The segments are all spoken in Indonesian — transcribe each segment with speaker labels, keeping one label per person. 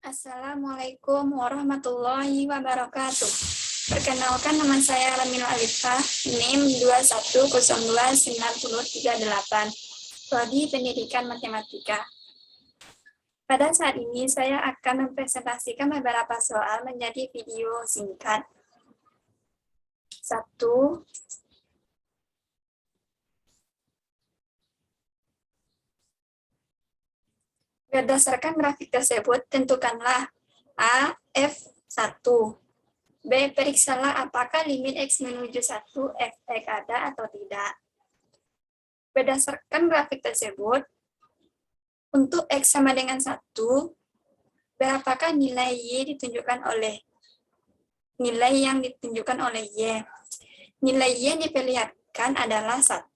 Speaker 1: Assalamualaikum warahmatullahi wabarakatuh. Perkenalkan, nama saya Laminul Alifah, NIM 2102938, Prodi Pendidikan Matematika. Pada saat ini, saya akan mempresentasikan beberapa soal menjadi video singkat. 1. Berdasarkan grafik tersebut, tentukanlah A, F1. B, periksalah apakah limit X menuju 1 Fx ada atau tidak. Berdasarkan grafik tersebut, untuk X sama dengan 1, berapakah nilai Y ditunjukkan oleh nilai yang ditunjukkan oleh Y? Nilai Y yang diperlihatkan adalah 1.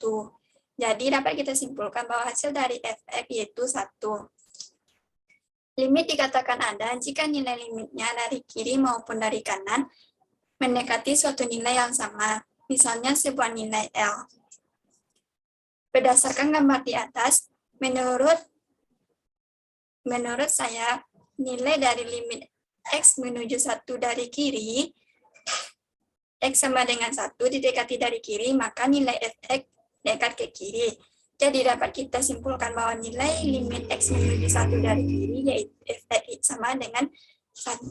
Speaker 1: Jadi dapat kita simpulkan bahwa hasil dari Fx yaitu 1. Limit dikatakan ada jika nilai limitnya dari kiri maupun dari kanan mendekati suatu nilai yang sama, misalnya sebuah nilai L. Berdasarkan gambar di atas, menurut saya, nilai dari limit X menuju 1 dari kiri, X sama dengan 1 didekati dari kiri, maka nilai Fx dekat ke kiri. Jadi dapat kita simpulkan bahwa nilai limit X menuju 1 dari kiri yaitu Fx sama dengan 1.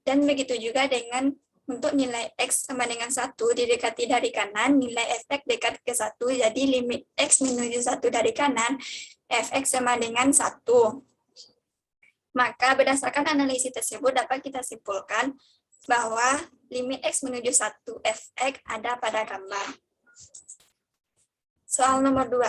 Speaker 1: Dan begitu juga dengan untuk nilai X sama dengan 1 didekati dari kanan, nilai Fx dekat ke 1, jadi limit X menuju 1 dari kanan, Fx sama dengan 1. Maka berdasarkan analisis tersebut dapat kita simpulkan bahwa limit X menuju 1 Fx ada pada gambar. Soal nomor 2.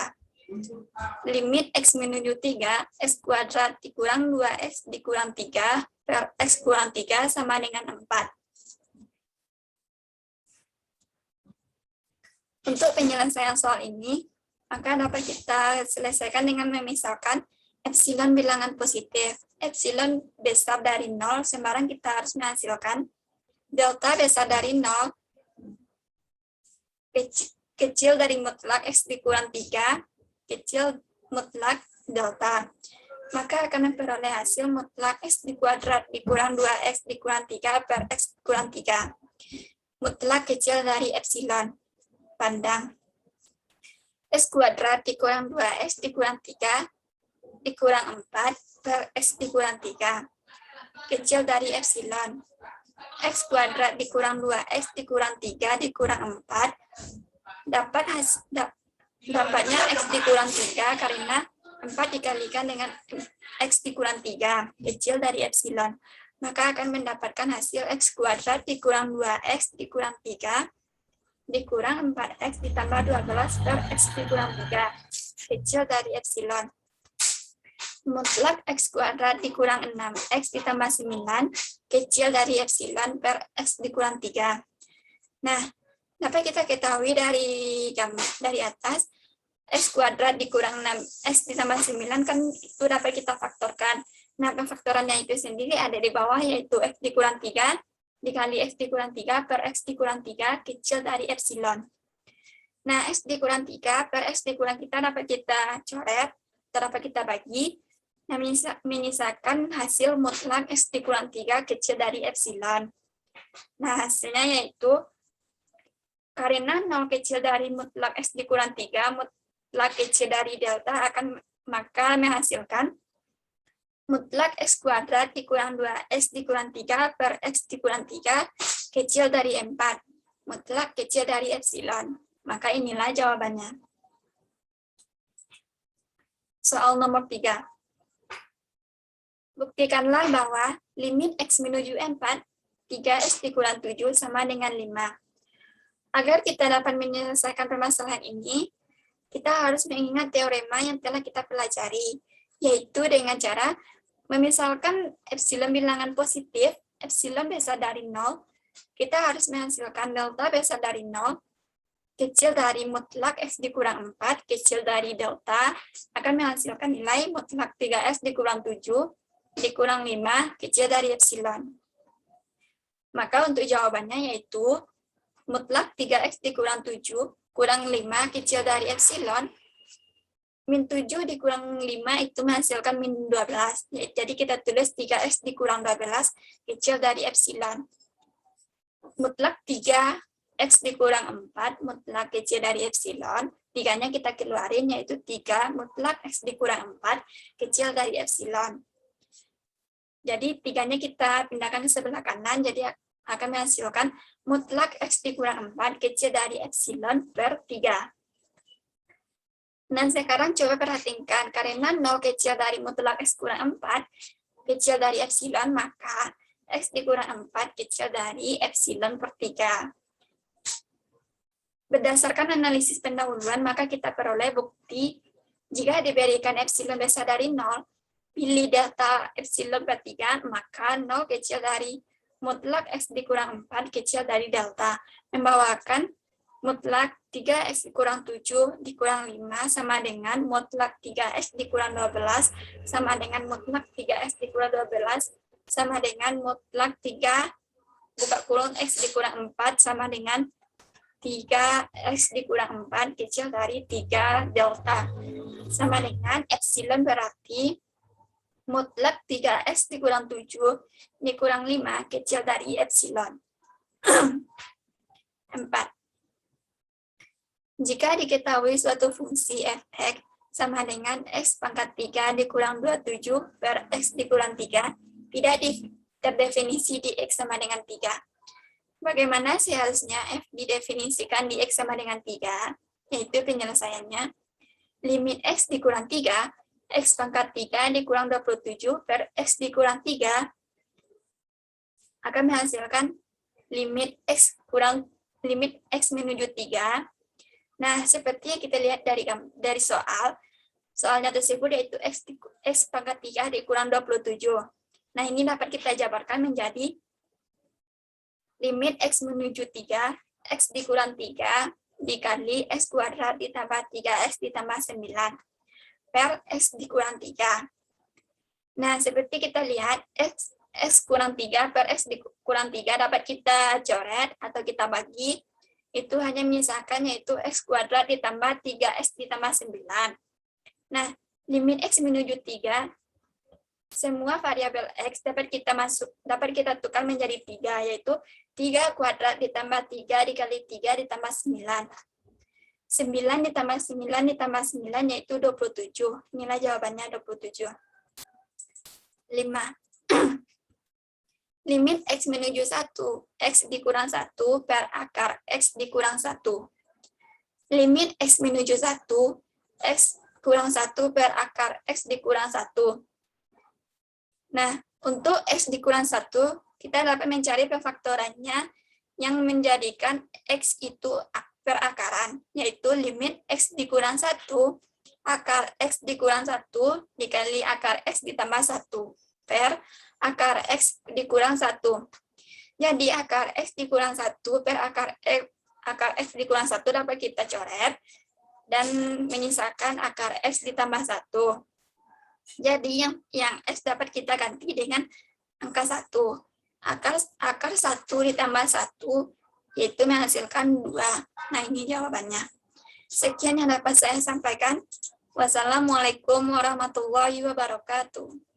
Speaker 1: Limit X menuju 3, X kuadrat dikurang 2X dikurang 3 per X kurang 3 sama dengan 4. Untuk penyelesaian soal ini, maka dapat kita selesaikan dengan memisahkan epsilon bilangan positif. Epsilon besar dari 0, sembarang kita harus menghasilkan. Delta besar dari 0, kecil dari mutlak X dikurang 3, kecil mutlak delta. Maka akan memperoleh hasil mutlak X di kuadrat dikurang 2X dikurang 3 per X kurang 3. Mutlak kecil dari epsilon. Pandang. X kuadrat dikurang 2X dikurang 3 dikurang 4 per X dikurang 3. Kecil dari epsilon. X kuadrat dikurang 2X dikurang 3 dikurang 4. Dapatnya X dikurang 3 karena 4 dikalikan dengan X dikurang 3, kecil dari epsilon. Maka akan mendapatkan hasil X kuadrat dikurang 2X dikurang 3 dikurang 4X ditambah 12 per X dikurang 3, kecil dari epsilon. Mutlak X kuadrat dikurang 6X ditambah 9, kecil dari epsilon per X dikurang 3. Nah, dapat kita ketahui dari atas, X kuadrat dikurang 6X ditambah 9 kan itu dapat kita faktorkan. Nah, pemfaktorannya itu sendiri ada di bawah, yaitu X dikurang 3 dikali X dikurang 3 per X dikurang 3 kecil dari epsilon. Nah, X dikurang 3 per X dikurang 3 dapat kita coret, dapat kita bagi, nah, menyisakan hasil mutlak X dikurang 3 kecil dari epsilon. Nah, hasilnya yaitu karena 0 kecil dari mutlak X dikurang 3, mutlak kecil dari delta akan maka menghasilkan mutlak X kuadrat dikurang 2X dikurang 3 per X dikurang 3 kecil dari 4, mutlak kecil dari epsilon. Maka inilah jawabannya. Soal nomor 3. Buktikanlah bahwa limit X menuju 4, 3X dikurang 7 sama dengan 5. Agar kita dapat menyelesaikan permasalahan ini, kita harus mengingat teorema yang telah kita pelajari, yaitu dengan cara memisalkan epsilon bilangan positif, epsilon besar dari 0, kita harus menghasilkan delta besar dari 0, kecil dari mutlak X dikurang 4, kecil dari delta, akan menghasilkan nilai mutlak 3X dikurang 7, dikurang 5, kecil dari epsilon. Maka untuk jawabannya yaitu mutlak 3X dikurang 7 kurang 5 kecil dari epsilon min 7 dikurang 5 itu menghasilkan min 12. Jadi kita tulis 3x dikurang 12 kecil dari epsilon. Mutlak 3x dikurang 4 mutlak kecil dari epsilon. 3-nya kita keluarin, yaitu 3 mutlak x dikurang 4 kecil dari epsilon. Jadi 3-nya kita pindahkan ke sebelah kanan, jadi akan menghasilkan mutlak x dikurang 4 kecil dari epsilon per 3. Nah, sekarang coba perhatikan, karena 0 kecil dari mutlak x kurang 4 kecil dari epsilon, maka x dikurang 4 kecil dari epsilon per 3. Berdasarkan analisis pendahuluan, maka kita peroleh bukti jika diberikan epsilon besar dari 0, pilih delta epsilon per 3, maka 0 kecil dari mutlak x dikurang 4 kecil dari delta, membawakan mutlak 3x dikurang 7 dikurang 5 sama dengan mutlak 3x dikurang 12 sama dengan mutlak 3x dikurang 12 sama dengan mutlak 3 buka kurung x dikurang 4 sama dengan 3x dikurang 4 kecil dari 3 delta sama dengan epsilon berarti mutlak 3x dikurang 7 dikurang 5 kecil dari epsilon. 4. Jika diketahui suatu fungsi f(x) sama dengan x pangkat 3 dikurang 27 per x dikurang 3, tidak terdefinisi di x sama dengan 3. Bagaimana seharusnya f didefinisikan di x sama dengan 3? Yaitu penyelesaiannya, limit x dikurang 3, x pangkat 3 dikurang 27 per x dikurang 3 akan menghasilkan limit x menuju 3. Nah, seperti yang kita lihat dari soalnya tersebut yaitu x pangkat 3 dikurang 27. Nah, ini dapat kita jabarkan menjadi limit x menuju 3, x dikurang 3 dikali x kuadrat ditambah 3x ditambah 9 per x dikurang 3. Nah, seperti kita lihat x kurang 3 per x dikurang 3 dapat kita coret atau kita bagi. Itu hanya menyisakan yaitu x kuadrat ditambah 3x ditambah 9. Nah, limit x menuju 3, semua variabel x dapat kita tukar menjadi 3, yaitu 3 kuadrat ditambah 3 dikali 3 ditambah 9. 9 ditambah 9 ditambah 9 yaitu 27. Inilah jawabannya 27. 5. Limit x menuju 1, x dikurang 1 per akar x dikurang 1. Limit x menuju 1, x kurang 1 per akar x dikurang 1. Nah, untuk x dikurang 1, kita dapat mencari perfaktorannya yang menjadikan x itu perakaran, yaitu limit x dikurang 1, akar x dikurang 1 dikali akar x ditambah 1 per akar x dikurang 1. Jadi akar x dikurang 1 per akar x dikurang 1 dapat kita coret dan menyisakan akar x ditambah 1. Jadi yang x dapat kita ganti dengan angka 1. Akar 1 ditambah 1 yaitu menghasilkan 2. Nah, ini jawabannya. Sekian yang dapat saya sampaikan. Wassalamualaikum warahmatullahi wabarakatuh.